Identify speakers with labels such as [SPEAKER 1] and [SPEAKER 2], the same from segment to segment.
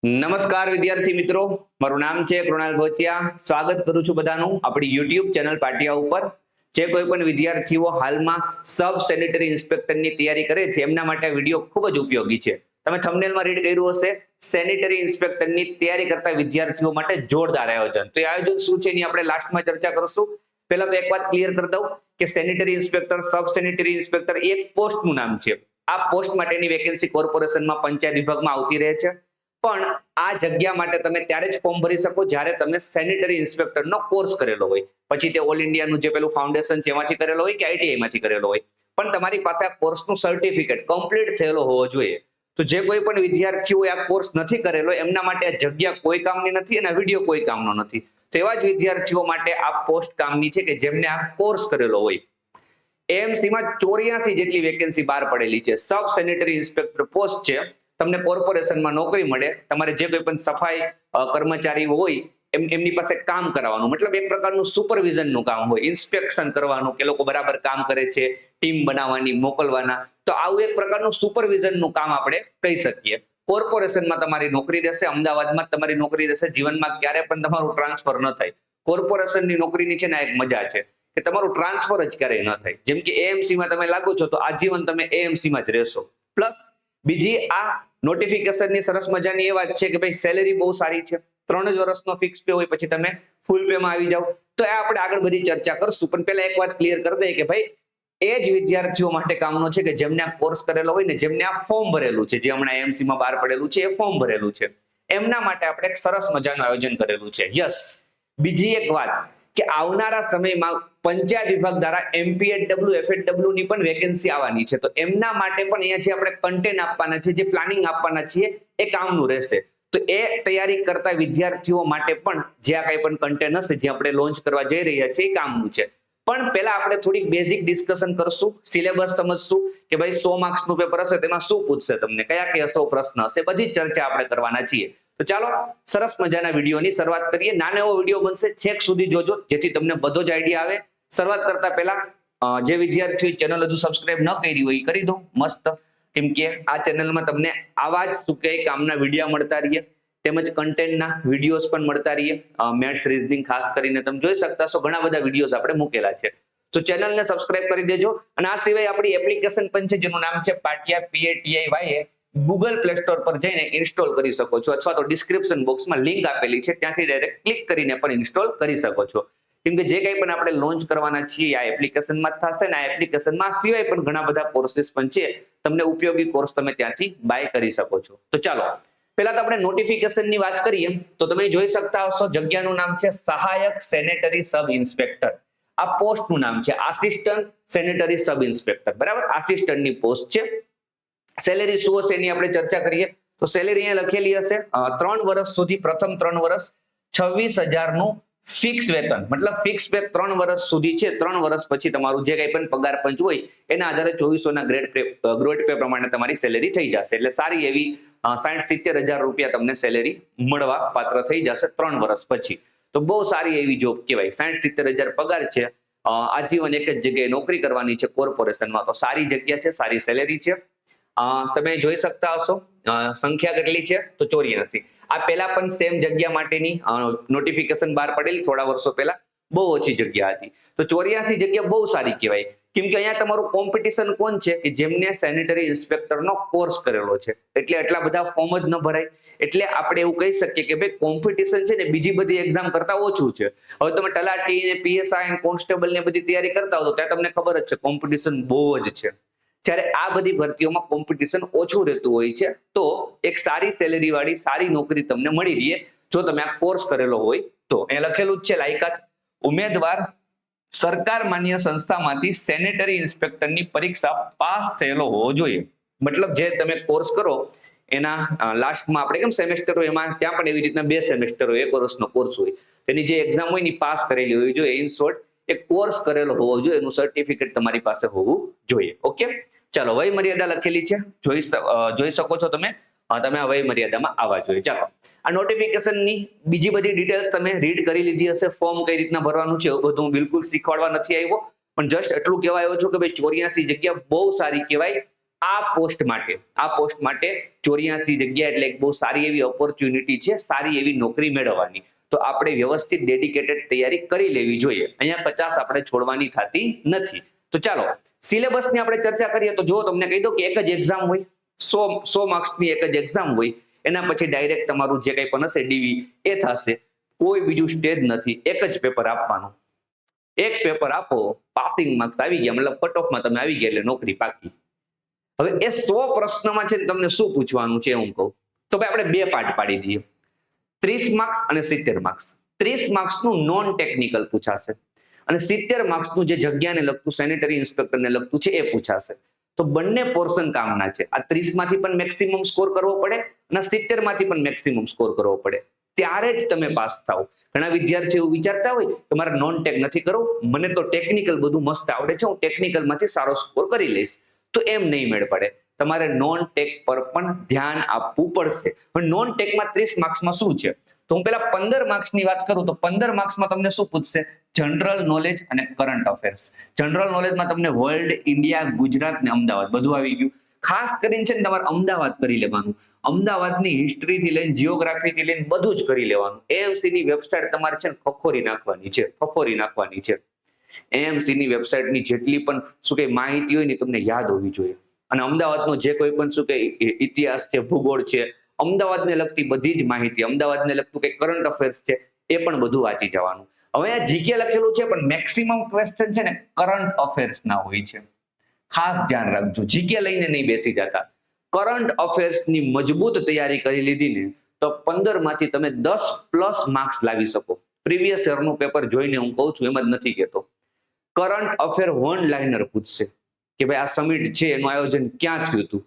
[SPEAKER 1] નમસ્કાર વિદ્યાર્થી મિત્રો, મારું નામ છે કૃણાલ ભોતિયા. સ્વાગત કરું છું બધાનું આપણી YouTube ચેનલ પાટિયા ઉપર. જે કોઈ પણ વિદ્યાર્થીઓ હાલમાં સબ સેનિટરી ઇન્સ્પેક્ટરની તૈયારી કરે છે એમના માટે આ વિડીયો ખૂબ જ ઉપયોગી છે. તમે થંબનેલમાં રીડ કર્યું હશે, સેનિટરી ઇન્સ્પેક્ટરની તૈયારી કરતા વિદ્યાર્થીઓ માટે જોરદાર આયોજન. તો એ આયોજન શું છે એની આપણે લાસ્ટમાં ચર્ચા કરશું. પહેલા તો એક વાત ક્લિયર કરી દઉં કે સેનિટરી ઇન્સ્પેક્ટર, સબ સેનિટરી ઇન્સ્પેક્ટર એક પોસ્ટનું નામ છે. આ પોસ્ટ માટેની વેકેન્સી કોર્પોરેશનમાં પંચાયત વિભાગમાં આવતી રહે છે. પણ આ જગ્યા માટે તમે ત્યારે જ ફોર્મ ભરી શકો જ્યારે તમે સેનિટરી ઇન્સ્પેક્ટરનો કોર્સ કરેલો હોય. પછી તે ઓલ ઇન્ડિયાનું જે પેલું ફાઉન્ડેશન છે એમાંથી કરેલો હોય કે આઈટીઆઈ માંથી કરેલો હોય, પણ તમારી પાસે આ કોર્સનું સર્ટિફિકેટ કમ્પ્લીટ થયેલો હોવો જોઈએ. તો જે કોઈ પણ વિદ્યાર્થીઓએ આ કોર્સ નથી કરેલો એમના માટે આ જગ્યા કોઈ કામની નથી અને આ વિડીયો કોઈ કામનો નથી. તો એવા જ વિદ્યાર્થીઓ માટે આ પોસ્ટ કામની છે કે જેમને આ કોર્સ કરેલો હોય. એએમસી માં 84 જેટલી વેકેન્સી બહાર પડેલી છે. સબ સેનિટરી ઇન્સ્પેક્ટર પોસ્ટ છે. તમને કોર્પોરેશનમાં નોકરી મળે. તમારે જે કોઈ પણ સફાઈ કર્મચારી હોય એમની પાસે કામ કરાવવાનું, મતલબ એક પ્રકારનું સુપરવિઝનનું કામ હોય, ઇન્સ્પેક્શન કરવાનું કે લોકો બરાબર કામ કરે છે, ટીમ બનાવવાની, મોકલવાના. તો આવું એક પ્રકારનું સુપરવિઝનનું કામ આપણે કહી શકીએ. કોર્પોરેશનમાં તમારી નોકરી રહેશે, અમદાવાદમાં તમારી નોકરી રહેશે. જીવનમાં ક્યારે પણ તમારું ટ્રાન્સફર ન થાય. કોર્પોરેશનની નોકરીની છે ને એક મજા છે કે તમારું ટ્રાન્સફર જ ક્યારેય ન થાય. જેમ કે એએમસી માં તમે લાગો છો તો આજીવન તમે એએમસી માં જ રહેશો. પ્લસ બીજી આ નોટિફિકેશનની સરસ મજાની એ વાત છે કે ભાઈ સેલેરી બહુ સારી છે. 3 જ વર્ષનો ફિક્સ પે હોય, પછી તમે ફૂલ પે માં આવી જાવ. તો એ આપણે આગળ બધી ચર્ચા કરશું. પણ પહેલા એક વાત ક્લિયર કરી દઈએ કે ભાઈ એ જ વિદ્યાર્થીઓ માટે કામનો છે કે જેમને આ કોર્સ કરેલો હોય ને, જેમને આ ફોર્મ ભરેલું છે, જે હમણાં એમસી માં બહાર પડેલું છે એ ફોર્મ ભરેલું છે, એમના માટે આપણે એક સરસ મજાનું આયોજન કરેલું છે. યસ. બીજી એક વાત કે આવનારા સમયમાં પંચાયત વિભાગ દ્વારા એમપીએડડબલ્યુ, એફએડડબલ્યુ ની પણ વેકેન્સી આવવાની છે. તો એમના માટે પણ અહીંયા જે આપણે કન્ટેન્ટ આપવાના છે, જે પ્લાનિંગ આપવાના છીએ એ કામનું રહેશે. તો એ તૈયારી કરતા વિદ્યાર્થીઓ માટે પણ જે આ કંઈ પણ કન્ટેન્ટ હશે જે આપણે લોન્ચ કરવા જઈ રહ્યા છીએ એ કામનું છે. પણ પહેલા આપણે થોડીક બેઝિક ડિસ્કશન કરશું, સિલેબસ સમજશું કે ભાઈ 100 માર્ક્સનું પેપર હશે તેમાં શું પૂછશે, તમને કયા કયા 100 પ્રશ્ન હશે, બધી ચર્ચા આપણે કરવાના છીએ. તો ચાલો સરસ મજાના વિડીયોની શરૂઆત કરીએ. નાનો એવો વિડીયો બનશે, છેક સુધી જોજો જેથી તમને બધો જ આઈડિયા આવે. શરૂઆત કરતા પહેલા જે વિદ્યાર્થીઓ ચેનલ હજુ સબસ્ક્રાઇબ ન કરી હોય એ કરી દો મસ્ત. કેમ કે આ ચેનલમાં તમને આવા જ શું કે કામના વિડીયો મળતા રહીએ, તેમજ કન્ટેન્ટના વિડીયોઝ પણ મળતા રહીએ. મેથ્સ, રીઝનિંગ ખાસ કરીને તમે જોઈ શકતા છો ઘણા બધા વિડીયોઝ આપણે મૂકેલા છે. તો ચેનલને સબસ્ક્રાઇબ કરી દેજો. અને આ સિવાય આપણી એપ્લિકેશન પણ છે જેનું નામ છે પાટિયા, PATIYA. ગૂગલ પ્લે સ્ટોર પર જઈને ઇન્સ્ટોલ કરી શકો છો, અથવા તો ડિસ્ક્રિપ્શન બોક્સમાં લિંક આપેલી છે ત્યાંથી ડાયરેક્ટ ક્લિક કરીને પણ ઇન્સ્ટોલ કરી શકો છો. કેમ કે જે કંઈ પણ આપણે લોન્ચ કરવાના છીએ આ એપ્લિકેશનમાં જ થશે. ને આ એપ્લિકેશનમાં સિવાય પણ ઘણા બધા કોર્सेस પણ છે. તમને ઉપયોગી કોર્સ તમે ત્યાંથી બાય કરી શકો છો. તો ચાલો પહેલા તો આપણે નોટિફિકેશનની વાત કરીએ. તો તમે જોઈ શકતા હશો જગ્યાનું નામ છે સહાયક સેનેટરી સબ ઇન્સ્પેક્ટર. આ પોસ્ટનું નામ છે આસિસ્ટન્ટ સેનેટરી સબ ઇન્સ્પેક્ટર. બરાબર, આસિસ્ટન્ટની પોસ્ટ છે. સેલેરી શું હશે એની આપણે ચર્ચા કરીએ. તો સેલેરી અહીંયા લખેલી હશે 3 વર્ષ સુધી, પ્રથમ 3 વર્ષ 26,000 નું ફિક્સ વેતન, મતલબ ફિક્સ પે 3 વર્ષ સુધી છે. 3 વર્ષ પછી તમારું જે કંઈ પણ પગાર પંચ હોય એના આધારે 2400 ના ગ્રેડ પે પ્રમાણે તમારી સેલેરી થઈ જશે. એટલે સારી એવી 60-70 હજાર રૂપિયા તમને સેલેરી મળવા પાત્ર થઈ જશે 3 વર્ષ પછી. તો બહુ સારી એવી જોબ કહેવાય. 60-70 હજાર પગાર છે. આજીવન એક જ જગ્યાએ નોકરી કરવાની છે કોર્પોરેશનમાં. તો સારી જગ્યા છે, સારી સેલેરી છે. તમે જોઈ શકતા હશો સંખ્યા કેટલી છે તો 84. આ પહેલા પણ સેમ જગ્યા માટેની નોટિફિકેશન બહાર પડેલી થોડા વર્ષો પહેલા, બહુ ઓછી જગ્યા હતી. તો 84 જગ્યા બહુ સારી કહેવાય. કેમ કે અહીંયા તમારું કોમ્પિટિશન કોણ છે કે જેમને સેનિટરી ઇન્સ્પેક્ટરનો કોર્સ કરેલો છે. એટલે એટલા બધા ફોર્મ જ ન ભરાય. એટલે આપણે એવું કહી શકીએ કે ભાઈ કોમ્પિટિશન છે ને બીજી બધી એક્ઝામ કરતા ઓછું છે. હવે તમે તલાટી ને પીએસઆઈ કોન્સ્ટેબલ ને બધી તૈયારી કરતા હો તો ત્યાં તમને ખબર જ છે કોમ્પિટિશન બહુ જ છે. જ્યારે આ બધી ભરતીઓમાં કોમ્પિટિશન ઓછું રહેતું હોય છે. તો એક સારી સેલેરી વાળી સારી નોકરી તમને મળી રહે જો તમે આ કોર્સ કરેલો હોય તો. અહીંયા લખેલું જ છે લાયકાત. ઉમેદવાર સરકાર માન્ય સંસ્થામાંથી સેનેટરી ઇન્સ્પેક્ટરની પરીક્ષા પાસ થયેલો હોવો જોઈએ. મતલબ જે તમે કોર્સ કરો એના લાસ્ટમાં આપણે કેમ સેમેસ્ટર હોય એમાં ત્યાં પણ એવી રીતના 2 સેમેસ્ટર હોય, 1 વર્ષનો કોર્સ હોય. તેની જે એક્ઝામ હોય ને પાસ કરેલી હોવી જોઈએ. ઇન શોર્ટ એક કોર્સ કરેલો હોવો જોઈએ, એનું સર્ટિફિકેટ તમારી પાસે હોવું જોઈએ. ઓકે, ચાલો વય મર્યાદા લખેલી છે, જોઈ શકો છો તમે. તમે આ વય મર્યાદામાં આવવા જોઈએ. ચાલો આ નોટિફિકેશનની બીજી બધી ડિટેલ્સ તમે રીડ કરી લીધી હશે. ફોર્મ કઈ રીતના ભરવાનું છે એવું બધું બિલકુલ શીખવાડવા નથી આવ્યો, પણ જસ્ટ એટલું કહેવા આવ્યો છું કે ભાઈ 84 જગ્યા બહુ સારી કહેવાય. આ પોસ્ટ માટે 84 જગ્યા એટલે એક બહુ સારી એવી ઓપોર્ચ્યુનિટી છે, સારી એવી નોકરી મેળવવાની. તો આપણે વ્યવસ્થિત ડેડિકેટેડ તૈયારી કરી લેવી જોઈએ. અહીંયા 50 આપણે છોડવાની થતી નથી. તો ચાલો સિલેબસની આપણે ચર્ચા કરીએ. તો જો તમને કહી દઉં કે એક જ એક્ઝામ હોય, 100 માર્ક્સની એક જ એક્ઝામ હોય. એના પછી ડાયરેક્ટ તમારું જે કંઈ પણ હશે ડીવી એ થશે. કોઈ બીજું સ્ટેજ નથી, એક જ પેપર આપવાનું. એક પેપર આપો, પાસિંગ માર્ક્સ આવી ગયા, મતલબ કટ ઓફમાં તમે આવી ગયા એટલે નોકરી પાકી. હવે એ 100 પ્રશ્નમાં છે તમને શું પૂછવાનું છે હું કહું તો ભાઈ આપણે 2 પાર્ટ પાડી દઈએ. 30 માર્ક્સ અને 70 માર્ક્સ. 30 માર્ક્સનું નોન ટેકનિકલ પૂછાશે અને 70 માર્ક્સનું જે જગ્યાને લગતું સેનેટરી ઇન્સ્પેક્ટરને લગતું છે એ પૂછાશે. તો બંને પોર્શન કામના છે. આ 30 માંથી પણ મેક્સિમમ સ્કોર કરવો પડે અને 70 માંથી પણ મેક્સિમમ સ્કોર કરવો પડે, ત્યારે જ તમે પાસ થાવ. ઘણા વિદ્યાર્થીઓ એવું વિચારતા હોય કે મારે નોન ટેક નથી કરવું, મને તો ટેકનિકલ બધું મસ્ત આવડે છે, હું ટેકનિકલમાંથી સારો સ્કોર કરી લઈશ. તો એમ નહીં મેળ પડે. તમારે નોન ટેક પર પણ ધ્યાન આપવું પડશે. પણ નોન ટેકમાં 30 માર્ક્સમાં શું છે તો હું પેલા 15 માર્ક્સની વાત કરું તો 15 માર્ક્સમાં તમને શું પૂછશે? જનરલ નોલેજ અને કરંટ અફેર્સ. જનરલ નોલેજમાં તમને વર્લ્ડ, ઇન્ડિયા, ગુજરાત ને અમદાવાદ બધું આવી ગયું. ખાસ કરીને છે ને તમારે અમદાવાદ કરી લેવાનું. અમદાવાદની હિસ્ટ્રીથી લઈને જીઓગ્રાફીથી લઈને બધું જ કરી લેવાનું. એએમસી ની વેબસાઇટ તમારે છે ને ફફોરી નાખવાની છે. એએમસી ની વેબસાઇટની જેટલી પણ શું કે માહિતી હોય ને તમને યાદ હોવી જોઈએ. અને અમદાવાદનો જે કોઈ પણ શું કે ઇતિહાસ છે, ભૂગોળ છે, અમદાવાદને લગતી બધી જ માહિતી, અમદાવાદને લગતું કે કરંટ અફેર્સ છે એ પણ બધું વાંચી જવાનું. હવે આ જીકે લખેલું છે પણ મેક્સિમમ ક્વેશ્ચન છે ને કરંટ અફેર્સ ના હોય છે. ખાસ ધ્યાન રાખજો, જીકે લઈને નહીં બેસી જતા. કરંટ અફેર્સની મજબૂત તૈયારી કરી લીધી ને તો 15 માંથી તમે 10+ માર્ક્સ લાવી શકો. પ્રીવિયસ યરનું પેપર જોઈને હું કહું છું, એમ જ નથી કહેતો. કરંટ અફેર 1 લાઇનર પૂછશે કે ભાઈ આ સમિટ છે એનું આયોજન ક્યાં થયું હતું,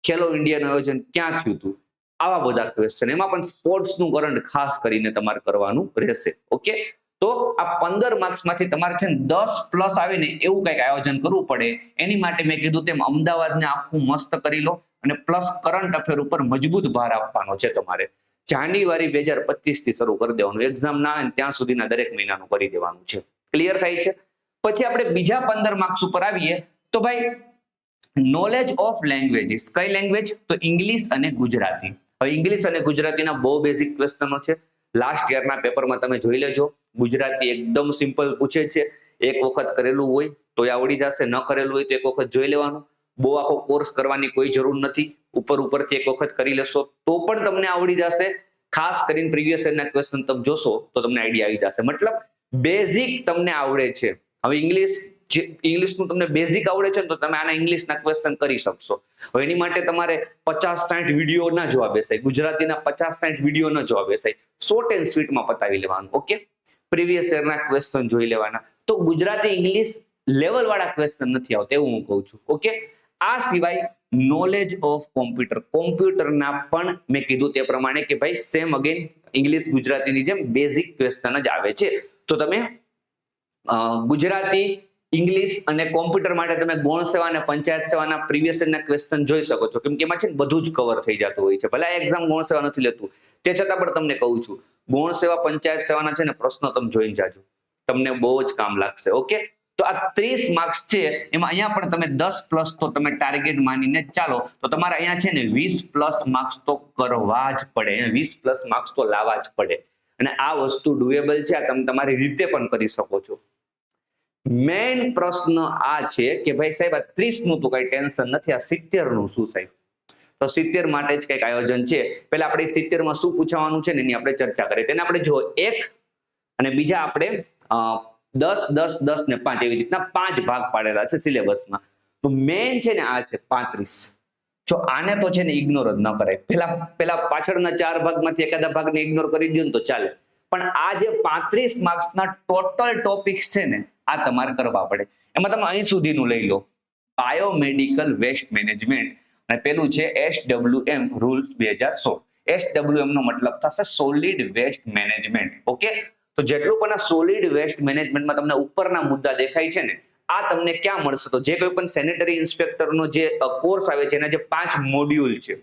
[SPEAKER 1] ખેલો ઇન્ડિયાનું આયોજન ક્યાં થયું હતું, આવા બધા ક્વેશ્ચન. એમાં પણ સ્પોર્ટ્સનું કરંટ ખાસ કરીને તમારે કરવાનું રહેશે. ઓકે, તો આ 15 માર્ક્સમાંથી તમારે છે 10+ આવે ને એવું કંઈક આયોજન કરવું પડે. એની માટે મેં કીધું તેમ અમદાવાદને આખું મસ્ત કરી લો અને પ્લસ કરંટ અફેર ઉપર મજબૂત ભાર આપવાનો છે તમારે. જાન્યુઆરી 2025 થી શરૂ કરી દેવાનું. એક્ઝામ ના આવે ત્યાં સુધીના દરેક મહિનાનું કરી દેવાનું છે. ક્લિયર થાય છે? પછી આપણે બીજા 15 માર્ક્સ ઉપર આવીએ તો ભાઈ નોલેજ ઓફ લેંગ્વેજીસ. કઈ લેંગ્વેજ? તો ઇંગ્લિશ અને ગુજરાતી. હવે ઇંગ્લિશ અને ગુજરાતીના બહુ બેઝિક ક્વેશ્ચનો છે. લાસ્ટ યરના પેપરમાં તમે જોઈ લેજો. ગુજરાતી એકદમ સિમ્પલ પૂછે છે. એક વખત કરેલું હોય તો આવડી જશે, ન કરેલું હોય તો એક વખત જોઈ લેવાનું. બહુ આખો કોર્સ કરવાની કોઈ જરૂર નથી. ઉપરથી એક વખત કરી લેશો તો પણ તમને આવડી જશે. ખાસ કરીને પ્રીવિયસ યરના ક્વેશ્ચન તમે જોશો તો તમને આઈડિયા આવી જશે. મતલબ બેઝિક તમને આવડે છે. હવે ઇંગ્લિશનું તમને બેઝિક આવડે છે ને તો તમે આના ઇંગ્લિશના ક્વેશ્ચન કરી શકશો. હવે એની માટે તમારે 50-60 વિડીયો ના જોવા બેસાય, ગુજરાતીના 50-60 વિડીયો ન જોવા બેસાય, શોર્ટ એન્ડ સ્વીટમાં પતાવી લેવાનું. ઓકે, પ્રીવિયસ યરના ક્વેશ્ચન જોઈ લેવાના. તો ગુજરાતી ઇંગ્લિશ લેવલ વાળા ક્વેશ્ચન નથી આવતા એવું હું કહું છું. ઓકે, આ સિવાય નોલેજ ઓફ કોમ્પ્યુટરના પણ મેં કીધું તે પ્રમાણે કે ભાઈ સેમ અગેન ઇંગ્લિશ ગુજરાતીની જેમ બેઝિક ક્વેશ્ચન જ આવે છે. તો તમે ગુજરાતી, ઇંગ્લિશ અને કોમ્પ્યુટર માટે તમે ગૌણ સેવા અને પંચાયત સેવાના પ્રીવિયસ યરના ક્વેશ્ચન જોઈ શકો છો. કેમ કે એમાં છે ને બધું જ કવર થઈ જતું હોય છે. ભલે એક્ઝામ ગૌણ સેવા નથી લેતું, તે છતાં પણ તમને કહું છું ગૌણ સેવા, પંચાયત સેવાના છે ને પ્રશ્નો તમે જોઈને જાજો, તમને બહુ જ કામ લાગશે. ઓકે, તો આ 30 માર્ક્સ છે એમાં અહીંયા પણ તમે 10+ તો તમે ટાર્ગેટ માનીને ચાલો તો તમારે અહીંયા છે ને 20+ માર્ક્સ તો કરવા જ પડે. 20+ માર્ક્સ તો લાવવા જ પડે. અને આ વસ્તુ ડુએબલ છે. આ તમે તમારી રીતે પણ કરી શકો છો. મેઇન પ્રશ્ન આ છે કે ભાઈ સાહેબ આ 30 નું તો કઈ ટેન્શન નથી, આ 70 નું શું સાહેબ? તો 70 માટે જ કઈક આયોજન છે. પહેલા આપણે 70 માં શું પૂછવાનું છે ને એની આપણે ચર્ચા કરીએ. તેને આપણે જો 1 અને બીજા આપણે 10, 10, 10 ને 5 એવી રીતના 5 ભાગ પાડેલા છે સિલેબસમાં. તો મેઇન છે ને આ છે 35. જો આને તો છે ને ઇગ્નોર જ ન કરાય. પેલા પાછળના 4 ભાગમાંથી એકાદા ભાગને ઇગ્નોર કરી દો ને તો ચાલે. પણ આ જે 35 માર્ક્સના ટોટલ ટોપિક્સ છે ને આ તમારે કરવા પડે. એમાં તમે અહીં સુધીનું લઈ લો, બાયોમેડિકલ વેસ્ટ મેનેજમેન્ટ અને પેલું છે SWM રૂલ્સ 2016. SWM નો મતલબ થશે સોલિડ વેસ્ટ મેનેજમેન્ટ. ઓકે, તો જેટલું પણ આ સોલિડ વેસ્ટ મેનેજમેન્ટમાં તમને ઉપરના મુદ્દા દેખાય છે ને આ તમને ક્યાં મળશે? તો જે કોઈ પણ સેનેટરી ઇન્સ્પેક્ટરનો જે કોર્સ આવે છે એના જે 5 મોડ્યુલ છે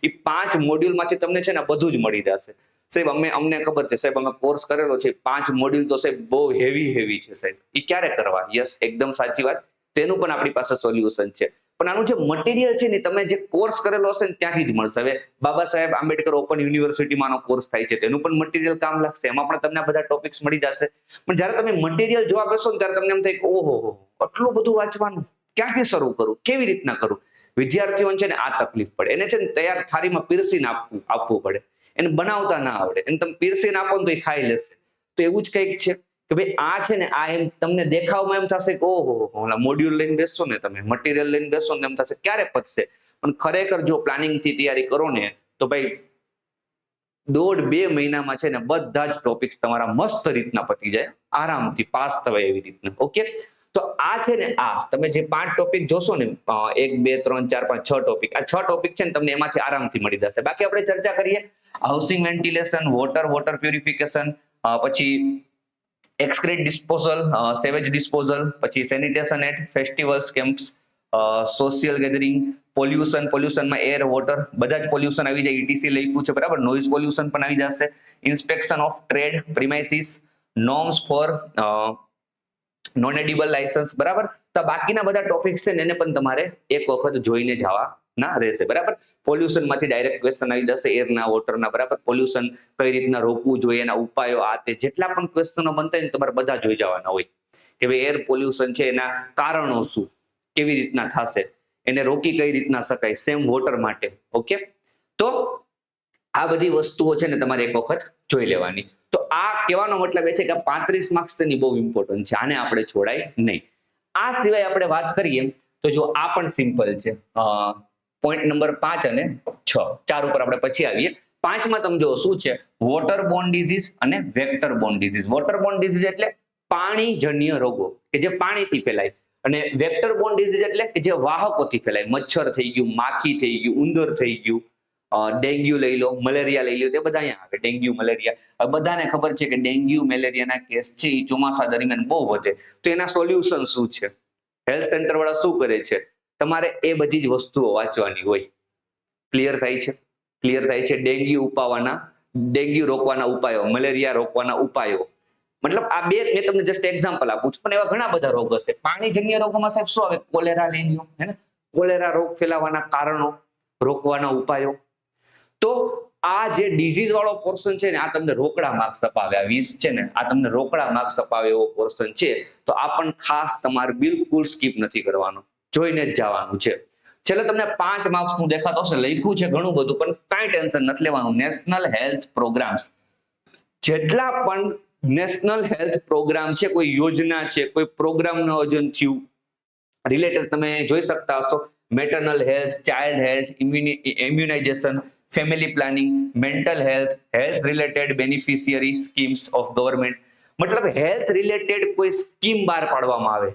[SPEAKER 1] એ 5 મોડ્યુલમાંથી તમને છે ને બધું જ મળી જશે. સાહેબ અમને ખબર છે સાહેબ, અમે કોર્સ કરેલો છે, 5 મોડ્યુલ તો સાહેબ બહુ હેવી છે સાહેબ, એ ક્યારે કરવા? યસ, એકદમ સાચી વાત. તેનું પણ આપણી પાસે સોલ્યુશન છે. પણ આનું જે મટીરિયલ છે ને તમે જે કોર્સ કરેલો હશે ને ત્યાંથી જ મળશે. હવે બાબા સાહેબ આંબેડકર ઓપન યુનિવર્સિટીમાં આનો કોર્સ થાય છે, તેનું પણ મટીરિયલ કામ લાગશે, એમાં પણ તમને આ બધા ટોપિક્સ મળી જશે. પણ જ્યારે તમે મટીરિયલ જોવા બેસો ને ત્યારે તમને એમ થાય કે ઓહો આટલું બધું વાંચવાનું, ક્યાંથી શરૂ કરું, કેવી રીતના કરું? વિદ્યાર્થીઓને છે ને આ તકલીફ પડે, એને છે ને તૈયાર થાળીમાં પીરસીને આપવું પડે, એને બનાવતા ના આવડે, એને તમે પીરસીને આપો ને તો એ ખાઈ લેશે. તો એવું જ કંઈક છે કે ભાઈ આ છે ને આ એમ તમને દેખાવમાં એમ થશે કે ઓહો ઓલા મોડ્યુલ લઈને બેસશો ને, તમે મટીરિયલ લઈને બેસશો ને એમ થશે ક્યારે પતશે. પણ ખરેખર જો પ્લાનિંગ થી તૈયારી કરો ને તો ભાઈ 1.5-2 મહિનામાં છે ને બધા જ ટોપિક્સ તમારા મસ્ત રીતના પતી જાય, આરામથી પાસ થવાય એવી રીતના. ઓકે, તો આ છે ને આ તમે જે 5 ટોપિક જોશો ને 1 2 3 4 5 6 ટોપિક, આ 6 ટોપિક છે ને તમને એમાંથી આરામથી મળી જશે. બાકી આપણે ચર્ચા કરીએ હાઉસિંગ વેન્ટિલેશન, વોટર પ્યુરિફિકેશન, પછી એક્સક્રીટ ડિસ્પોઝલ, સેવેજ ડિસ્પોઝલ, પછી sanitation at festivals, camps, social gathering, પોલ્યુશનમાં એર વોટર બધા જ પોલ્યુશન આવી જાય, ETC લખ્યું છે બરાબર, નોઇઝ પોલ્યુશન પણ આવી જશે, inspection of trade premises, norms four non edible licence બરાબર. તો બાકીના બધા ટોપિક્સ છે ને એને પણ તમારે એક વખત જોઈને જવાના રહેશે બરાબર. પોલ્યુશન માંથી ડાયરેક્ટ ક્વેશ્ચન આવી જશે, એરના વોટરના બરાબર. પોલ્યુશન કઈ રીતના રોકવું જોઈએ, એના ઉપાયો, આ તે જેટલા પણ ક્વેશ્ચનો બનતા હોય તમારે બધા જોઈ જવાના હોય કે ભાઈ એર પોલ્યુશન છે એના કારણો શું, કેવી રીતના થશે, એને રોકી કઈ રીતના શકાય, સેમ વોટર માટે. ઓકે, તો આ બધી વસ્તુઓ છે ને તમારે એક વખત જોઈ લેવાની. તો આ કહેવાનો મતલબ એ છે કે 35 માર્ક્સ ની બહુ ઇમ્પોર્ટન્ટ છે, આને આપણે છોડાય નહીં. આ સિવાય આપણે વાત કરીએ તો જો આ પણ સિમ્પલ છે, પોઈન્ટ નંબર 5 અને 6, 4 ઉપર આપણે પછી આવીએ. 5 માં તમે જો શું છે, વોટર બોર્ન ડિઝીઝ અને vector Born disease. Water Born disease એટલે પાણીજન્ય રોગો કે જે પાણીથી ફેલાય, અને વેક્ટર બોર્ન ડિઝીઝ એટલે કે જે વાહકોથી ફેલાય, મચ્છર થઈ ગયું, માખી થઈ ગયું, ઉંદર થઈ ગયું, ડેન્ગ્યુ લઈ લો, મલેરિયા લઈ લો, તે બધા અહીંયા આવે. ડેન્ગ્યુ મલેરિયા બધાને ખબર છે કે ડેન્ગ્યુ મલેરિયાના કેસ છે એ ચોમાસા દરમિયાન બહુ વધે. તો એના સોલ્યુશન શું છે, હેલ્થ સેન્ટર વાળા શું કરે છે, તમારે એ બધી જ વસ્તુઓ વાંચવાની હોય. ક્લિયર થાય છે? ક્લિયર થાય છે. ડેન્ગ્યુ રોકવાના ઉપાયો, મલેરિયા રોકવાના ઉપાયો, મતલબ આ બે મેં તમને જસ્ટ એક્ઝામ્પલ આપું છું, પણ એવા ઘણા બધા રોગ હશે. પાણીજન્ય રોગોમાં સાહેબ શું આવે, કોલેરા લઈ લો, હે ને, કોલેરા રોગ ફેલાવાના કારણો, રોકવાના ઉપાયો. તો આ જે ડિઝીઝ વાળો પોર્શન છે ને આ તમને રોકડા માર્ક્સ અપાવે, આ 20 છે ને આ તમને રોકડા માર્ક્સ અપાવે એવો પોર્શન છે. તો આ પણ ખાસ તમારે બિલકુલ સ્કીપ નથી કરવાનો, જોઈને જ જવાનું છે. છેલ્લે તમને 5 માર્ક્સ નું દેખાતો હશે, લખ્યું છે ઘણું બધું, પણ કાંઈ ટેન્શન નથી લેવાનું. નેશનલ હેલ્થ પ્રોગ્રામ્સ, જેટલા પણ નેશનલ હેલ્થ પ્રોગ્રામ છે, કોઈ યોજના છે, કોઈ પ્રોગ્રામનું આયોજન થયું રિલેટેડ તમે જોઈ શકતા હશો. Maternal health, child health, immunisation, family planning, mental health, health related beneficiary schemes of government. મતલબ હેલ્થ રિલેટેડ કોઈ સ્કીમ બહાર પાડવામાં આવે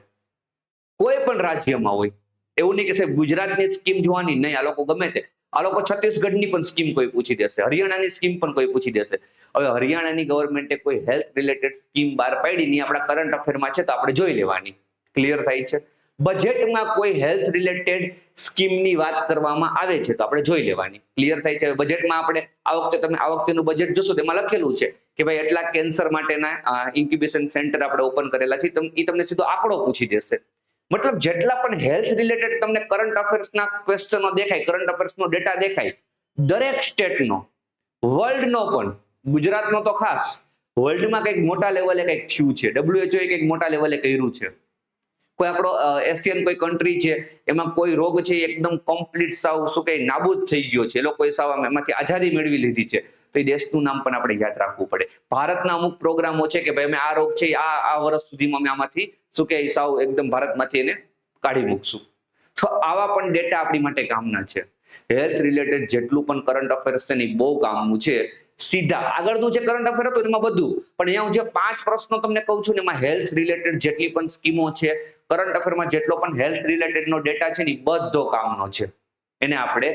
[SPEAKER 1] કોઈ પણ રાજ્યમાં હોય, એવું નહીં કે સાહેબ ગુજરાતની સ્કીમ જોવાની, નહીં, આ લોકો ગમે તે, આ લોકો છત્તીસગઢની પણ સ્કીમ કોઈ પૂછી દેશે, હરિયાણાની સ્કીમ પણ કોઈ પૂછી દેશે. હવે હરિયાણાની ગવર્મેન્ટે કોઈ હેલ્થ રિલેટેડ સ્કીમ બહાર પાડી ની આપણા કરંટ અફેરમાં છે તો આપણે જોઈ લેવાની. ક્લિયર થાય છે? બજેટમાં કોઈ હેલ્થ રિલેટેડ સ્કીમની વાત કરવામાં આવે છે તો આપણે જોઈ લેવાની. ક્લિયર થાય છે? બજેટમાં આપણે આ વખતેનું બજેટ જોશો તેમાં લખેલું છે કે ભાઈ એટલા કેન્સર માટેના ઇન્ક્યુબેશન સેન્ટર આપણે ઓપન કરેલા છે, એ તમને સીધો આંકડો પૂછી દેશે. મતલબ જેટલા પણ હેલ્થ રિલેટેડ તમને કરંટ અફેર્સના ક્વેશ્ચનો દેખાય, કરંટ અફેર્સનો ડેટા દેખાય, દરેક સ્ટેટનો, વર્લ્ડનો પણ, ગુજરાતનો તો ખાસ, વર્લ્ડમાં કંઈક મોટા લેવલે કંઈક થયું છે, WHO કંઈક મોટા લેવલે કર્યું છે, કોઈ આપણો એશિયન કોઈ કન્ટ્રી છે એમાં કોઈ રોગ છે એકદમ કમ્પ્લીટ સાવ શું કે નાબૂદ થઈ ગયો છે, એ લોકોએ સાવ એમાંથી આઝાદી મેળવી લીધી છે, તો એ દેશનું નામ પણ આપણે યાદ રાખવું પડે. ભારતના અમુક પ્રોગ્રામો છે કે ભાઈ અમે આ રોગ છે આ વર્ષ સુધીમાં અમે આમાંથી શું કે સાવ એકદમ ભારતમાંથી એને કાઢી મૂકશું. તો આવા પણ ડેટા આપણી માટે કામના છે. હેલ્થ રિલેટેડ જેટલું પણ કરંટ અફેર્સ છે ને બહુ કામનું છે. સીધા આગળનું જે કરંટ અફેર હતું એમાં બધું, પણ અહીંયા હું જે 5 પ્રશ્નો તમને કહું છું ને એમાં હેલ્થ રિલેટેડ જેટલી પણ સ્કીમો છે, કરંટ અફેરમાં જેટલો પણ હેલ્થ રિલેટેડ નો ડેટા છે ને બધો કામનો છે. એને આપણે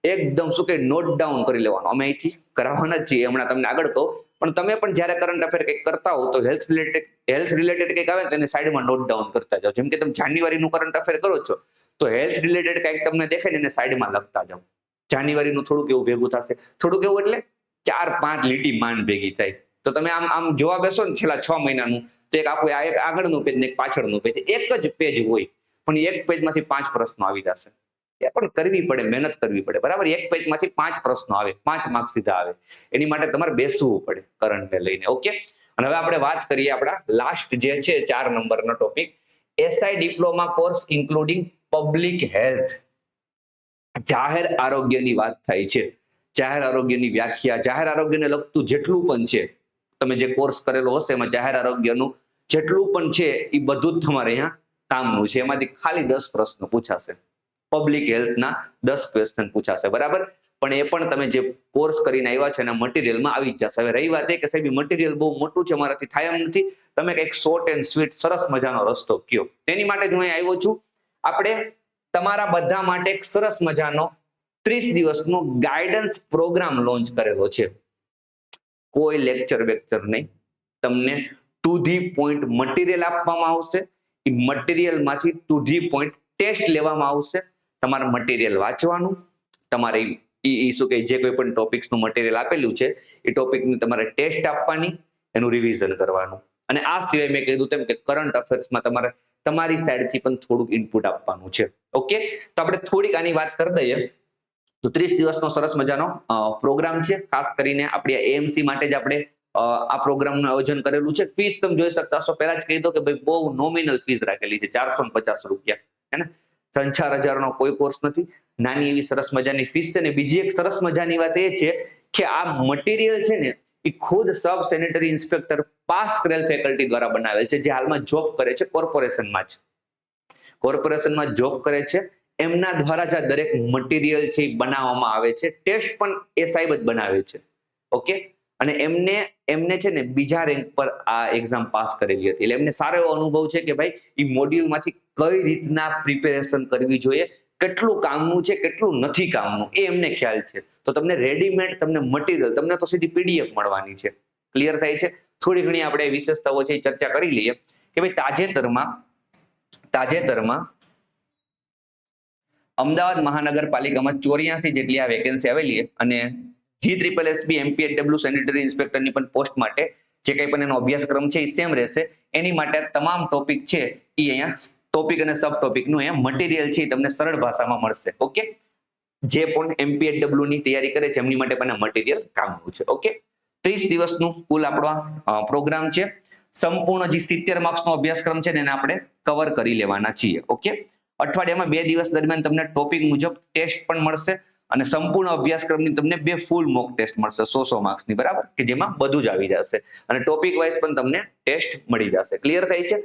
[SPEAKER 1] એકદમ શું કે નોટ ડાઉન કરી લેવાનો. અમે અહીંથી કરાવવાના જ છીએ, હમણાં તમને આગળ કહું, પણ તમે પણ જ્યારે કરંટ અફેર કંઈક કરતા હો તો હેલ્થ રિલેટેડ કંઈક આવે તો એને સાઈડમાં નોટ ડાઉન કરતા જાઓ. જેમ કે તમે જાન્યુઆરીનું કરંટ અફેર કરો છો તો હેલ્થ રિલેટેડ કંઈક તમને દેખાય ને એને સાઈડમાં લખતા જાઓ. જાન્યુઆરીનું થોડુંક એવું ભેગું થશે, થોડુંક એવું એટલે 4-5 લીટી માંડ ભેગી થાય. તો તમે આમ જોવા બેસો ને છેલ્લા 6 મહિનાનું તો એક આખું એક આગળનું પેજ ને એક પાછળનું પેજ, એક જ પેજ હોય. પણ એક પેજમાંથી 5 પ્રશ્નો આવી જશે. એ પણ કરવી પડે, મહેનત કરવી પડે, બરાબર. એક પેજમાંથી 5 પ્રશ્નો આવે, 5 માર્ક સીધા આવે. એની માટે તમારે બેસવું પડે કરંટને લઈને. ઓકે. અને હવે આપણે વાત કરીએ આપણા લાસ્ટ જે છે 4 નંબરનો topic, SI diploma course including public health. જાહેર આરોગ્યની વાત થાય છે. જાહેર આરોગ્યની વ્યાખ્યા, જાહેર આરોગ્યને લગતું જેટલું પણ છે, તમે જે કોર્સ કરેલો હશે એમાં જાહેર આરોગ્યનું જેટલું પણ છે એ બધું જ તમારે અહીંયા કામનું છે. એમાંથી ખાલી 10 પ્રશ્નો પૂછાશે. પબ્લિક હેલ્થના 10 ક્વેશ્ચન પૂછાશે, બરાબર. પણ એ પણ તમે જે કોર્સ કરીને આવ્યા છો એના મટીરિયલમાં આવી જ જશે. હવે રહી વાત એ કે સાહેબ મટીરિયલ બહુ મોટું છે, મારાથી થાય એમ નથી, તમે કંઈક શોર્ટ એન્ડ સ્વીટ સરસ મજાનો રસ્તો કયો. તેની માટે જ હું અહીં આવ્યો છું. આપણે તમારા બધા માટે એક સરસ મજાનો 30 દિવસનો ગાઈડન્સ પ્રોગ્રામ લોન્ચ કરેલો છે. કોઈ લેક્ચર વેક્ચર નહીં, તમને ટુ ધી પોઈન્ટ મટીરિયલ આપવામાં આવશે. એ મટીરિયલમાંથી ટુ ધી પોઈન્ટ ટેસ્ટ લેવામાં આવશે. તમારે મટીરિયલ વાંચવાનું, તમારે શું કે જે કોઈ પણ ટોપિક્સનું મટીરિયલ આપેલું છે એ ટોપિકની તમારે ટેસ્ટ આપવાની, એનું રિવિઝન કરવાનું. અને આ સિવાય મેં કીધું તેમ કે કરંટ અફેર્સમાં તમારે તમારી સાઈડથી પણ થોડુંક ઇનપુટ આપવાનું છે. ઓકે. તો આપણે થોડીક આની વાત કરી દઈએ. તો 30 દિવસનો સરસ મજાનો પ્રોગ્રામ છે. ખાસ કરીને આપણી એએમસી માટે જ આપણે આ પ્રોગ્રામનું આયોજન કરેલું છે. ફીસ તમે જોઈ શકતા હશો. પહેલા જ કહી દો કે ભાઈ બહુ નોમિનલ ફીસ રાખેલી છે, 450 રૂપિયા, હે ને. 3-4 હજારનો કોઈ કોર્સ નથી. નાની એવી સરસ મજાની ફીસ છે. ને બીજી એક સરસ મજાની વાત એ છે કે આ મટીરિયલ છે ને એ ખુદ સબ સેનેટરી ઇન્સ્પેક્ટર પાસ કરેલ ફેકલ્ટી દ્વારા બનાવેલ છે, જે હાલમાં જોબ કરે છે કોર્પોરેશનમાં જ. કોર્પોરેશનમાં જોબ કરે છે, એમના દ્વારા જ આ દરેક મટીરિયલ છે એ બનાવવામાં આવે છે. ટેસ્ટ પણ એ સાહેબ જ બનાવે છે. ઓકે. અને એમને છે ને બીજા રેન્ક પર આ એક્ઝામ પાસ કરેલી હતી. એટલે એમને સારો એવો અનુભવ છે કે ભાઈ એ મોડ્યુલમાંથી કઈ રીતના પ્રિપેરેશન કરવી જોઈએ, કેટલું કામનું છે, કેટલું નથી કામનું, એ એમને ખ્યાલ છે. તો તમને રેડીમેડ તમને મટીરિયલ, તમને તો સીધી પીડીએફ મળવાની છે. ક્લિયર થાય છે. થોડી ઘણી આપણે વિશેષતાઓ છે એ ચર્ચા કરી લઈએ કે ભાઈ તાજેતરમાં અમદાવાદ મહાનગરપાલિકામાં 84 જેટલી આ વેકેન્સી આવેલી છે. અને GSSB MPHW સેનેટરી ઇન્સ્પેક્ટરની પણ પોસ્ટ માટે જે કંઈ પણ એનો અભ્યાસક્રમ છે એ સેમ રહેશે. એની માટે તમામ ટોપિક છે એ અહીંયા ટોપિક અને સબ ટોપિકનું અહીંયા મટીરિયલ છે એ તમને સરળ ભાષામાં મળશે. ઓકે. જે પણ MPHW ની તૈયારી કરે છે એમની માટે પણ મટીરિયલ કામનું છે. ઓકે. 30 દિવસનું કુલ આપણો પ્રોગ્રામ છે. સંપૂર્ણ જે 70 માર્ક્સનો અભ્યાસક્રમ છે એને આપણે કવર કરી લેવાના છીએ. ઓકે. અઠવાડિયામાં 2 દિવસ દરમિયાન તમને ટોપિક મુજબ ટેસ્ટ પણ મળશે અને સંપૂર્ણ અભ્યાસક્રમની તમને 2 ફૂલ મોક ટેસ્ટ મળશે 100 માર્ક્સની, બરાબર, કે જેમાં બધું જ આવી જશે. અને ટોપિક વાઇઝ પણ તમને ટેસ્ટ મળી જશે. ક્લિયર થાય છે.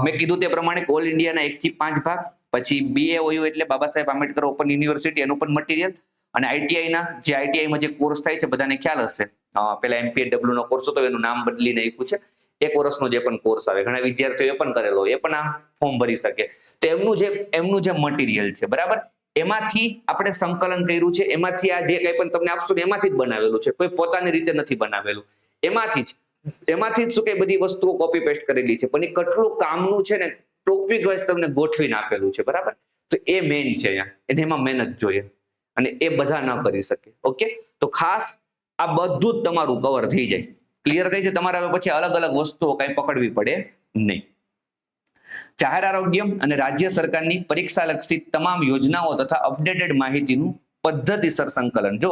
[SPEAKER 1] મેં કીધું તે પ્રમાણે ઓલ ઇન્ડિયાના 1 થી 5 ભાગ, પછી BAOU એટલે બાબા સાહેબ આંબેડકર ઓપન યુનિવર્સિટી, એનું પણ મટીરિયલ, અને આઈટીઆઈમાં જે કોર્સ થાય છે બધાને ખ્યાલ હશે. પેલા MPHW નો કોર્સ હતો એનું નામ બદલી નાખ્યું છે. 1 વર્ષનો જે પણ કોર્સ આવે, ઘણા વિદ્યાર્થીઓ એ પણ કરેલો, એ પણ આ ફોર્મ ભરી શકે. તો એમનું જે મટીરિયલ છે, બરાબર, એમાંથી આપણે સંકલન કર્યું છે. એમાંથી આ જે કંઈ પણ તમને આપશું ને એમાંથી જ બનાવેલું છે. કોઈ પોતાની રીતે નથી બનાવેલું. એમાંથી જ શું કે બધી વસ્તુઓ કોપી પેસ્ટ કરેલી છે. પણ એ કેટલું કામનું છે ને ટોપિક વાઇઝ તમને ગોઠવીને આપેલું છે, બરાબર. તો એ મેઇન છે અહીંયા. એને એમાં મહેનત જોઈએ અને એ બધા ન કરી શકે. ઓકે. તો ખાસ આ બધું જ તમારું કવર થઈ જાય. ક્લિયર થઈ છે. તમારે હવે પછી અલગ અલગ વસ્તુઓ કઈ પકડવી પડે નહીં. જાહેર આરોગ્ય અને રાજ્ય સરકારની પરીક્ષાલક્ષી તમામ યોજનાઓ તથા અપડેટેડ માહિતીનું પદ્ધતિસર સંકલન. જો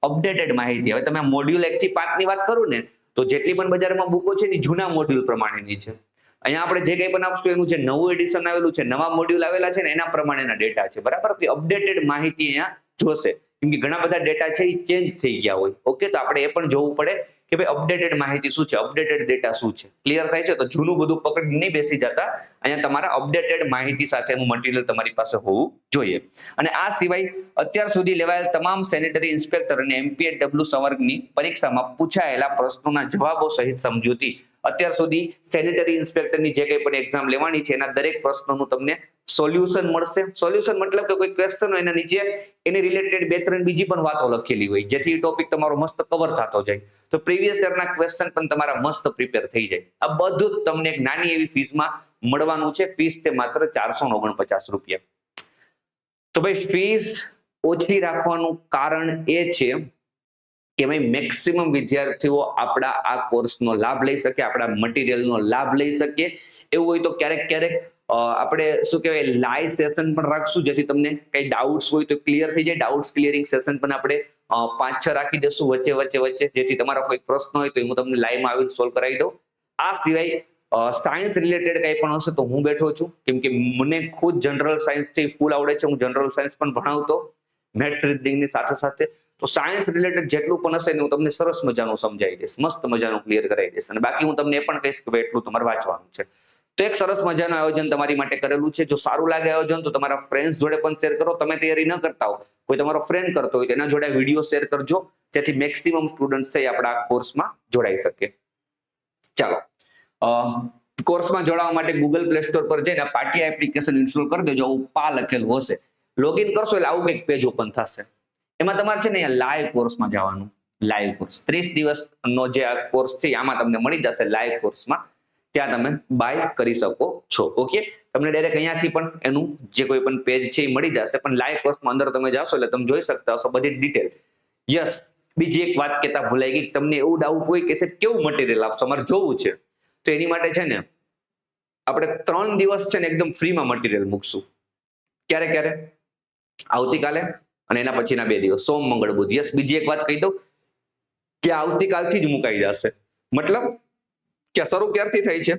[SPEAKER 1] અપડેટેડ માહિતી, હવે તમે મોડ્યુલ 1 થી 5 ની વાત કરું ને તો જેટલી પણ બજારમાં બુકો છે એ જૂના મોડ્યુલ પ્રમાણેની છે. અહીંયા આપણે જે કંઈ પણ આપશું એનું જે નવું એડિશન આવેલું છે, નવા મોડ્યુલ આવેલા છે ને એના પ્રમાણેના ડેટા છે, બરાબર. અપડેટેડ માહિતી અહીંયા જોશે, કેમ કે ઘણા બધા ડેટા છે એ ચેન્જ થઈ ગયા હોય. ઓકે. તો આપણે એ પણ જોવું પડે કે ભાઈ અપડેટેડ માહિતી શું છે, અપડેટેડ ડેટા શું છે. ક્લિયર થાય છે. તો જૂનું બધું પકડી નહીં બેસી જતા. અહીંયા તમારા અપડેટેડ માહિતી સાથેનું મટીરિયલ તમારી પાસે હોવું જોઈએ. અને આ સિવાય અત્યાર સુધી લેવાયેલ તમામ સેનેટરી ઇન્સ્પેક્ટર અને MPHW સંવર્ગની પરીક્ષામાં પૂછાયેલા પ્રશ્નોના જવાબો સહિત સમજૂતી. અત્યાર સુધી સેનેટરી ઇન્સ્પેક્ટરની જે કંઈ પણ એક્ઝામ લેવાની છે એના દરેક પ્રશ્નોનું તમને સોલ્યુશન મળશે. સોલ્યુશન મતલબ કે કોઈ ક્વેશ્ચન હોય એના નીચે એની રિલેટેડ 2-3 બીજી પણ વાતો લખેલી હોય, જેથી ટોપિક તમારો મસ્ત કવર થતો જાય. તો પ્રીવિયસ યરના ક્વેશ્ચન પણ તમારા મસ્ત પ્રિપેર થઈ જાય. આ બધું જ તમને એક નાની એવી ફીસમાં મળવાનું છે. ફીસ છે માત્ર 449 રૂપિયા. તો ભાઈ ફીસ ઓછી રાખવાનું કારણ એ છે કે ભાઈ મેક્સિમમ વિદ્યાર્થીઓ આપણા આ કોર્સનો લાભ લઈ શકે, આપણા મટીરિયલનો લાભ લઈ શકે. એવું હોય તો ક્યારેક આપણે શું કહેવાય લાઈવ સેશન પણ રાખશું, જેથી તમને કઈ ડાઉટ્સ હોય તો ક્લિયર થઈ જાય. ડાઉટ્સ ક્લિયરિંગ સેશન પણ આપણે 5-6 રાખી દઈશું વચ્ચે, જેથી તમારો કોઈ પ્રશ્ન હોય તો હું તમને લાઈવમાં આવીને સોલ્વ કરાવી દઉં. આ સિવાય સાયન્સ રિલેટેડ કંઈ પણ હશે તો હું બેઠો છું, કેમ કે મને ખુદ જનરલ સાયન્સ થી ફૂલ આવડે છે. હું જનરલ સાયન્સ પણ ભણાવતો મેથ્સ રીઝનિંગની સાથે. તો સાયન્સ રિલેટેડ જેટલું પણ હશે ને હું તમને સરસ મજાનું સમજાવી દઈશ, મસ્ત મજાનું ક્લિયર કરાવી દઈશ. અને બાકી હું તમને એ પણ કહીશ કે ભાઈ એટલું તમારે વાંચવાનું છે. તો એક સરસ મજાનું આયોજન તમારી માટે કરેલું છે. જો સારું લાગે આયોજન તો તમારા ફ્રેન્ડ્સ જોડે પણ શેર કરો. તમે તૈયારી ન કરતા હો, કોઈ તમારો ફ્રેન્ડ કરતો હોય તેના જોડે વિડીયો શેર કરજો, જેથી મેક્સિમમ સ્ટુડન્ટ છે આપણા કોર્સમાં જોડાઈ શકે. ચાલો, કોર્સમાં જોડાવા માટે ગૂગલ પ્લે સ્ટોર પર જઈને પાટિયા એપ્લિકેશન ઇન્સ્ટોલ કરી દેજો. આવું પા લખેલું હશે, લોગિન કરશો એટલે આવું એક પેજ ઓપન થશે. એમાં તમારે છે ને લાઈવ કોર્સમાં જવાનું. લાઈવ કોર્સ 30 દિવસનો જે આ કોર્સ છે આમાં તમને મળી જશે. લાઈવ કોર્સમાં ત્યાં તમે બાય કરી શકો છો. ઓકે, તમને ડાયરેક્ટ અહીંયાથી પણ એનું જે કોઈ પણ પેજ છે એ મળી જશે. પણ લાઈવ કોર્સમાં અંદર તમે જાશો એટલે તમે જોઈ શકતા હશો બધી ડિટેલ. યસ, બીજી એક વાત કહેતા ભૂલાઈ ગઈ. તમને એવું ડાઉટ હોય કે સાહેબ કેવું મટીરિયલ આપશો, અમારે જોવું છે, તો એની માટે છે ને આપણે 3 દિવસ છે ને એકદમ ફ્રીમાં મટીરિયલ મૂકશું. ક્યારે? આવતીકાલે અને એના પછીના 2 દિવસ, સોમ, મંગળ, બુધ. યસ, બીજી એક વાત કહી દઉં કે આવતીકાલથી જ મુકાઈ જશે. મતલબ કે શરૂ ક્યારથી થઈ છે?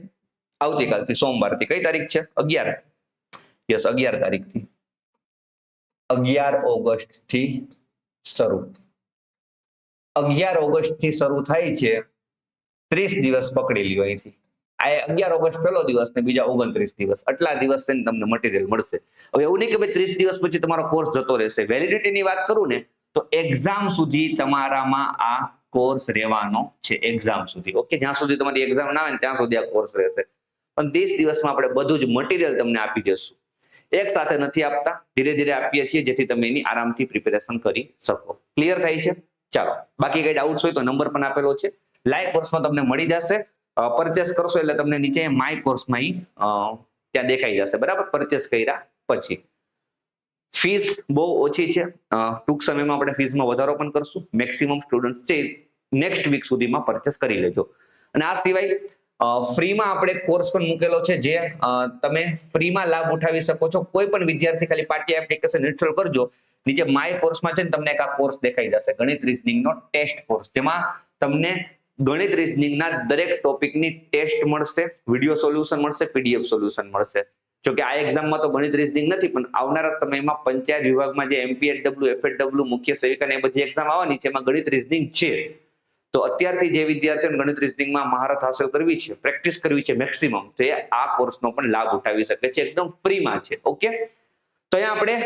[SPEAKER 1] આવતીકાલથી, સોમવારથી. કઈ તારીખ છે? 11. યસ, 11 તારીખથી. 11 ઓગસ્ટ થી શરૂ. 11 ઓગસ્ટ થી શરૂ થાય છે. 30 દિવસ પકડી લ્યો અહીંથી. આ 11 ઓગસ્ટ પહેલો દિવસ ને બીજા 29 દિવસ, આટલા દિવસ છે ને તમને મટીરિયલ મળશે. હવે એવું નહીં કે ભાઈ 30 દિવસ પછી તમારો કોર્સ જતો રહેશે. વેલિડિટીની વાત કરું ને તો એક્ઝામ સુધી તમારામાં આ કોર્સ રહેવાનો છે. એક્ઝામ સુધી. ઓકે, જ્યાં સુધી તમારી એક્ઝામ ના આવે ને ત્યાં સુધી આ કોર્સ રહેશે. પણ 30 દિવસમાં આપણે બધું જ મટીરિયલ તમને આપી દઈશું. એક સાથે નથી આપતા, ધીરે ધીરે આપીએ છીએ, જેથી તમે એની આરામથી પ્રિપેરેશન કરી શકો. ક્લિયર થાય છે? ચાલો, બાકી કઈ ડાઉટ્સ હોય તો નંબર પણ આપેલો છે. લાઈવ કોર્સમાં તમને મળી જશે. પરચેસ કરશો એટલે તમને નીચે માય કોર્સમાં ત્યાં દેખાઈ જશે. બરાબર, પરચેસ કર્યા પછી. ફીસ બહુ ઓછી છે. ટૂંક સમયમાં આપણે ફીસમાં વધારો પણ કરશું. મેક્સિમમ સ્ટુડન્ટ છે નેક્સ્ટ વીક સુધીમાં પરચેસ કરી લેજો. અને આ સિવાય ફ્રીમાં આપણે કોર્સ પણ મૂકેલો છે, જે તમે ફ્રીમાં લાભ ઉઠાવી શકો છો. કોઈ પણ વિદ્યાર્થી ખાલી પાટિયા એપ્લિકેશન ઇન્સ્ટોલ કરજો. નીચે માય કોર્સમાં છે ને તમને એક આ કોર્સ દેખાઈ જશે, ગણિત રીઝનિંગનો ટેસ્ટ કોર્સ, જેમાં તમને ગણિત રીઝનિંગના દરેક ટોપિકની ટેસ્ટ મળશે, વિડીયો સોલ્યુશન મળશે, પીડીએફ સોલ્યુશન મળશે. જો કે આ એક્ઝામમાં તો ગણિત રીઝનિંગ નથી, પણ આવનારા સમયમાં પંચાયત વિભાગમાં જે એમપીએચડબલ્યુ, એફએચડબલ્યુ, મુખ્ય સેવિકા એ બધી એક્ઝામ આવવાની છે, એમાં ગણિત રીઝનિંગ છે. તો અત્યારથી જે વિદ્યાર્થીઓને ગણિત રીઝનિંગમાં મહારત હાંસલ કરવી છે, પ્રેક્ટિસ કરવી છે મેક્સિમમ, તો એ આ કોર્સનો પણ લાભ ઉઠાવી શકે છે. એકદમ ફ્રીમાં છે. ઓકે, તો અહીંયા આપણે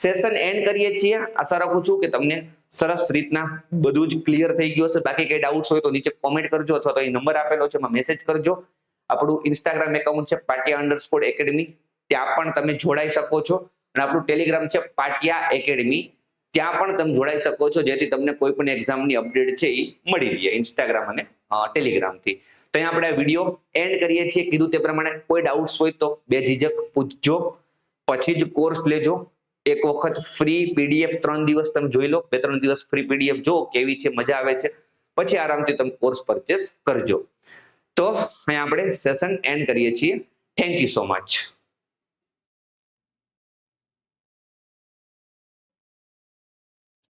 [SPEAKER 1] સેશન એન્ડ કરીએ છીએ. આશા રાખું છું કે તમને સરસ રીતના બધું જ ક્લિયર થઈ ગયું હશે. બાકી કઈ ડાઉટ્સ હોય તો નીચે કોમેન્ટ કરજો, અથવા તો અહીં નંબર આપેલો છે એમાં મેસેજ કરજો. આપણું ઇન્સ્ટાગ્રામ એકાઉન્ટ છે patia_academy, ત્યાં પણ તમે જોડાઈ શકો છો. અને આપણું ટેલિગ્રામ છે પાટિયા એકેડમી, ત્યાં પણ તમે જોડાઈ શકો છો, જેથી તમને કોઈ પણ એક્ઝામની અપડેટ છે એ મળી રહે ઇન્સ્ટાગ્રામ અને ટેલિગ્રામથી. તો અહીંયા આપણે વિડીયો એન્ડ કરીએ છીએ. કીધું તે પ્રમાણે કોઈ ડાઉટ્સ હોય તો બેઝિઝક પૂછજો, પછી જ કોર્સ લેજો. એક વખત ફ્રી પીડીએફ 3 દિવસ તમે જોઈ લો, 2-3 દિવસ ફ્રી પીડીએફ જો કેવી છે, મજા આવે છે, પછી આરામથી તમે કોર્સ પરચેસ કરજો. તો અહીંયા આપણે સેશન એન્ડ કરીએ છીએ. Thank you so much.